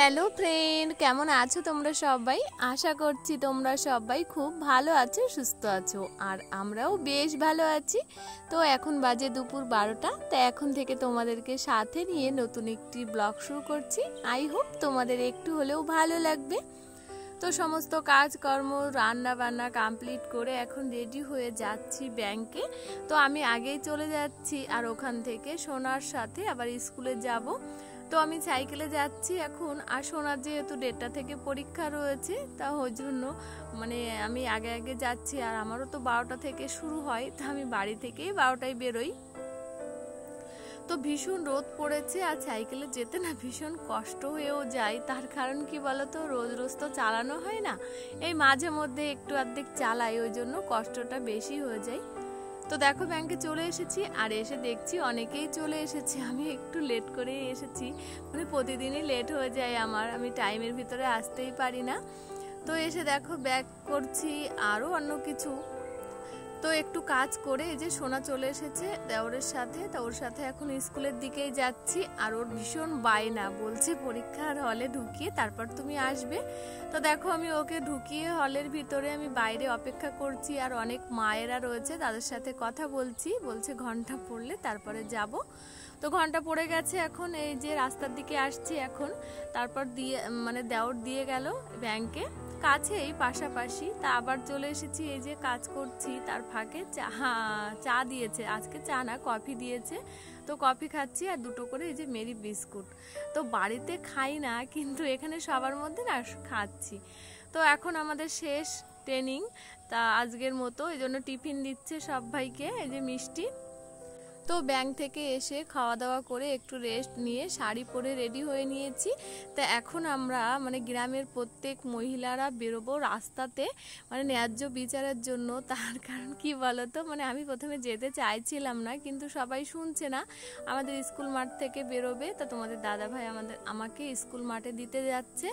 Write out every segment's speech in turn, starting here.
Hello friend, কেমন আছো তোমরা সবাই? আশা করছি তোমরা সবাই খুব ভালো আছো, সুস্থ আছো, আর আমরাও বেশ ভালো আছি। তো এখন বাজে দুপুর 12টা। তো এখন থেকে তোমাদেরকে সাথে নিয়ে নতুন একটি ব্লগ শুরু করছি। আই হোপ তোমাদের একটু হলেও ভালো লাগবে। তো সমস্ত কাজকর্ম রান্না বান্না কমপ্লিট করে এখন রেডি হয়ে যাচ্ছি ব্যাংকে। তো আমি আগেই চলে যাচ্ছি, আর ওখান থেকে সোনার সাথে আবার স্কুলে যাব। তো আমি সাইকেলে যাচ্ছি এখন, আর সোনার যেহেতু 1:30 থেকে পরীক্ষা রয়েছে, তা ওই জন্য আমি আগে আগে যাচ্ছি। আর আমারও তো 12টা থেকে শুরু হয়, তো আমি বাড়ি থেকেই 12টায় বেরোই। তো ভীষণ রোদ পড়েছে, আর সাইকেলে যেতে না ভীষণ কষ্ট হয়েও যায়। তার কারণ কি বলতো, রোজ রোজ তো চালানো হয় না, এই মাঝে মধ্যে একটু আধেক চালাই, ওই জন্য কষ্টটা বেশি হয়ে যায়। তো দেখো ব্যাংকে চলে এসেছি, আর এসে দেখছি অনেকেই চলে এসেছে। আমি একটু লেট করে এসেছি, প্রতিদিনই লেট হয়ে যায় আমার, আমি টাইমের ভিতরে আসতেই পারি না। তো এসে দেখো ব্যাগ করছি আরও অন্য কিছু। তো একটু কাজ করে এই যে সোনা চলে এসেছে দেওরের সাথে, তো ওর সাথে এখন স্কুলের দিকেই যাচ্ছি। আর ওর ভীষণ বায়না, বলছে পরীক্ষার হলে ঢুকিয়ে তারপর তুমি আসবে। তো দেখো আমি ওকে ঢুকিয়ে হলের ভিতরে আমি বাইরে অপেক্ষা করছি, আর অনেক মায়েরা রয়েছে তাদের সাথে কথা বলছি। বলছে ঘন্টা পড়লে তারপরে যাব। তো ঘন্টা পড়ে গেছে, এখন এই যে রাস্তার দিকে আসছি এখন। তারপর দিয়ে দেওর দিয়ে গেল ব্যাংকে, কাছেই পাশাপাশি। তা আবার চলে এসেছি, এই যে কাজ করছি, তার ফাঁকে চা দিয়েছে, আজকে চা না কফি দিয়েছে। তো কফি খাচ্ছি, আর দুটো করে এই যে মেরি বিস্কুট। তো বাড়িতে খাই না, কিন্তু এখানে সবার মধ্যে না খাচ্ছি। তো এখন আমাদের শেষ ট্রেনিং, তা আজকের মতো এই জন্য টিফিন দিচ্ছে সব ভাইকে, এই যে মিষ্টি। তো ব্যাংক থেকে এসে খাওয়া দাওয়া করে একটু রেস্ট নিয়ে শাড়ি পরে রেডি হয়ে নিয়েছি। তা এখন আমরা গ্রামের প্রত্যেক মহিলারা বেরোবো রাস্তাতে, ন্যায্য বিচারের জন্য। তার কারণ কি বলতো, আমি প্রথমে যেতে চাইছিলাম না, কিন্তু সবাই শুনছে না। আমাদের স্কুল মাঠ থেকে বেরোবে, তা তোমাদের দাদা ভাই আমাকে স্কুল মাঠে দিতে যাচ্ছে।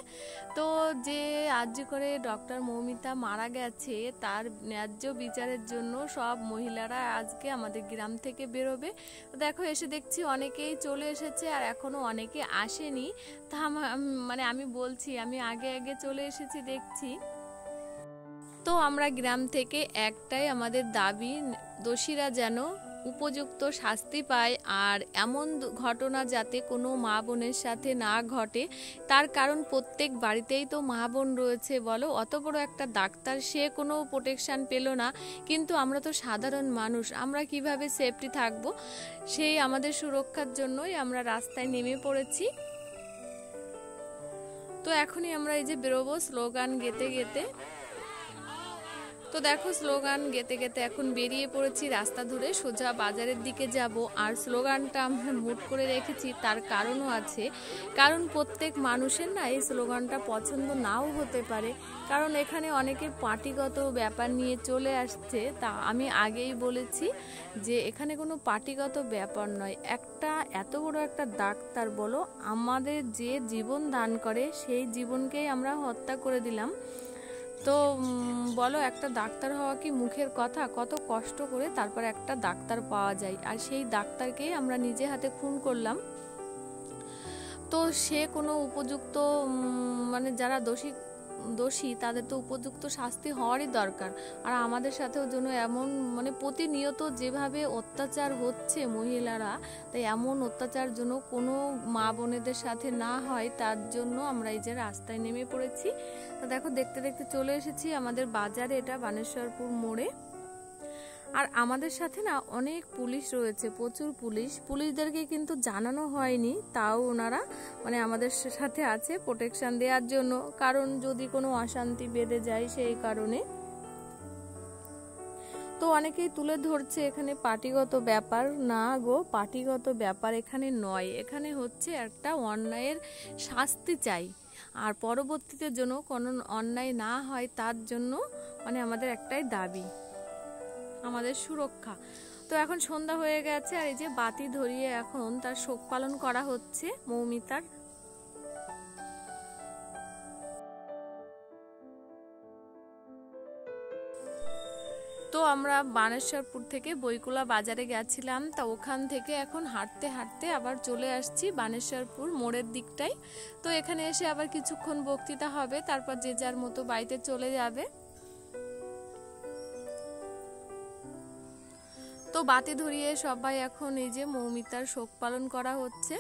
তো যে আজ করে ডক্টর মৌমিতা মারা গেছে, তার ন্যায্য বিচারের জন্য সব মহিলারা আজকে আমাদের গ্রাম থেকে বেরোবে। দেখো এসে দেখছি অনেকেই চলে এসেছে, আর এখনো অনেকে আসেনি। তা আমি বলছি আমি আগে আগে চলে এসেছি দেখছি। তো আমরা গ্রাম থেকে একটাই আমাদের দাবি, দোষীরা যেন উপযুক্ত শাস্তি পায়, আর এমন ঘটনা যাতে কোনো মা বোনের সাথে না ঘটে। তার কারণ প্রত্যেক বাড়িতেই তো মা বোন রয়েছে, বলো অত বড় একটা ডাক্তার, সে কোনো প্রোটেকশন পেল না, কিন্তু আমরা তো সাধারণ মানুষ, আমরা কিভাবে সেফটি থাকব, সেই আমাদের সুরক্ষার জন্যই আমরা রাস্তায় নেমে পড়েছি। তো এখনই আমরা এই যে বেরোবো স্লোগান গেতে গেতে। তো দেখো স্লোগান গেতে গেতে এখন বেরিয়ে পড়েছি রাস্তা ধরে, সোজা বাজারের দিকে যাব। আর স্লোগানটা আমরা মুট করে রেখেছি, তার কারণও আছে। কারণ প্রত্যেক মানুষের না এই স্লোগানটা পছন্দ নাও হতে পারে, কারণ এখানে অনেকের পার্টিগত ব্যাপার নিয়ে চলে আসছে। তা আমি আগেই বলেছি যে এখানে কোনো পার্টিগত ব্যাপার নয়। একটা এত বড় একটা ডাক্তার, বলো আমাদের যে জীবন দান করে, সেই জীবনকেই আমরা হত্যা করে দিলাম। তো বলো একটা ডাক্তার হওয়া কি মুখের কথা? কত কষ্ট করে তারপর একটা ডাক্তার পাওয়া যায়, আর সেই ডাক্তারকেই আমরা নিজে হাতে খুন করলাম। তো সে কোনো উপযুক্ত যারা দোষী তাদের তো উপযুক্ত শাস্তি হওয়ারই দরকার। আর আমাদের সাথেও যেন এমন প্রতিনিয়ত যেভাবে অত্যাচার হচ্ছে মহিলারা, তাই এমন অত্যাচার যেন কোনো মা বোনেদের সাথে না হয়, তার জন্য আমরা এই যে রাস্তায় নেমে পড়েছি। তো দেখো দেখতে দেখতে চলে এসেছি আমাদের বাজারে, এটা বানেশ্বরপুর মোড়ে। আর আমাদের সাথে না অনেক পুলিশ রয়েছে, প্রচুর পুলিশদেরকে কিন্তু জানানো হয়নি, তাও ওনারা আমাদের সাথে আছে প্রোটেকশন দেওয়ার জন্য, কারণ যদি কোনো অশান্তি বেঁধে যায় সেই কারণে। তো অনেকেই তুলে ধরছে এখানে পার্টিগত ব্যাপার, না গো পার্টিগত ব্যাপার এখানে নয়, এখানে হচ্ছে একটা অন্যায়ের শাস্তি চাই, আর পরবর্তীতে যেন কোনো অন্যায় না হয় তার জন্য আমাদের একটাই দাবি, আমাদের সুরক্ষা। তো এখন সন্ধ্যা হয়ে গেছে, আর এই যে বাতি ধরিয়ে এখন তার শোক পালন করা হচ্ছে মৌমিতার। তো তো আমরা বানেশ্বরপুর থেকে বইকুলা বাজারে গেছিলাম, তা ওখান থেকে এখন হাঁটতে হাঁটতে আবার চলে আসছি বানেশ্বরপুর মোড়ের দিকটায়। তো এখানে এসে আবার কিছুক্ষণ বক্তৃতা হবে, তারপর যে যার মতো বাড়িতে চলে যাবে। তো বাতি ধরিয়ে সবাই এখন এই যে মৌমিতার শোক পালন করা হচ্ছে।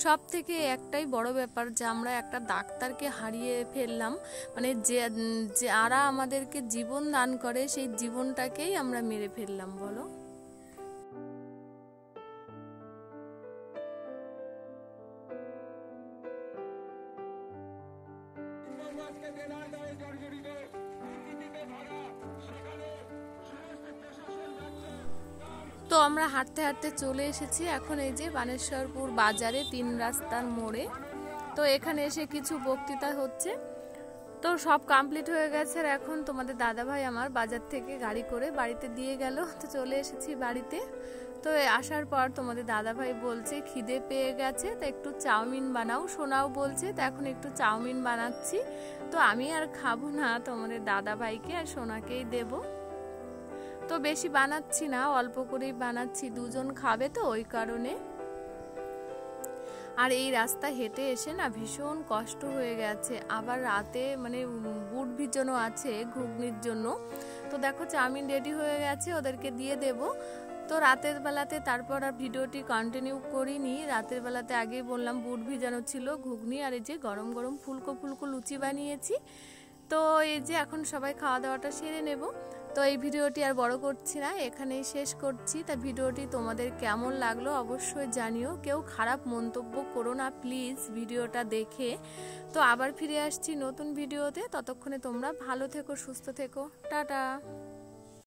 সব থেকে একটাই বড় ব্যাপার যে আমরা একটা ডাক্তারকে হারিয়ে ফেললাম, মানে যারা আমাদেরকে জীবন দান করে সেই জীবনটাকেই আমরা মেরে ফেললাম বলো। তো আমরা হাঁটতে হাঁটতে চলে এসেছি এখন এই যে বানেশ্বরপুর বাজারে 3 রাস্তার মোড়ে। তো এখানে এসে কিছু বক্তৃতা হচ্ছে, তো সব কমপ্লিট হয়ে গেছে। আর এখন তোমাদের দাদাভাই আমার বাজার থেকে গাড়ি করে বাড়িতে দিয়ে গেল। তো চলে এসেছি বাড়িতে। তো আসার পর তোমাদের দাদাভাই বলছে খিদে পেয়ে গেছে, তো একটু চাউমিন বানাও। সোনাও বলছে, তো এখন একটু চাউমিন বানাচ্ছি। তো আমি আর খাবো না, তোমাদের দাদাভাইকে আর সোনাকেই দেবো। তো বেশি বানাচ্ছি না, অল্প করেই বানাচ্ছি, দুজন খাবে তো ওই কারণে। আর এই রাস্তা হেঁটে এসে না ভীষণ কষ্ট হয়ে গেছে, আবার রাতে মানে বুট ভিজানো আছে ঘুগনির জন্য। তো দেখো চাউমিন রেডি হয়ে গেছে, ওদেরকে দিয়ে দেব। তো রাতের বেলাতে তারপর আর ভিডিওটি কন্টিনিউ করিনি। রাতের বেলাতে আগেই বললাম বুট ভিজানো ছিল, ঘুগনি আর এই যে গরম গরম ফুলকো ফুলকো লুচি বানিয়েছি। তো এই যে এখন সবাই খাওয়া দাওয়াটা সেরে নেব। তো এই ভিডিওটি আর বড় করছি না, এখানেই শেষ করছি। তা ভিডিওটি তোমাদের কেমন লাগলো অবশ্যই জানিও, কেউ খারাপ মন্তব্য করো না প্লিজ ভিডিওটা দেখে। তো আবার ফিরে আসছি নতুন ভিডিওতে, ততক্ষণে তোমরা ভালো থেকো, সুস্থ থেকো, টাটা।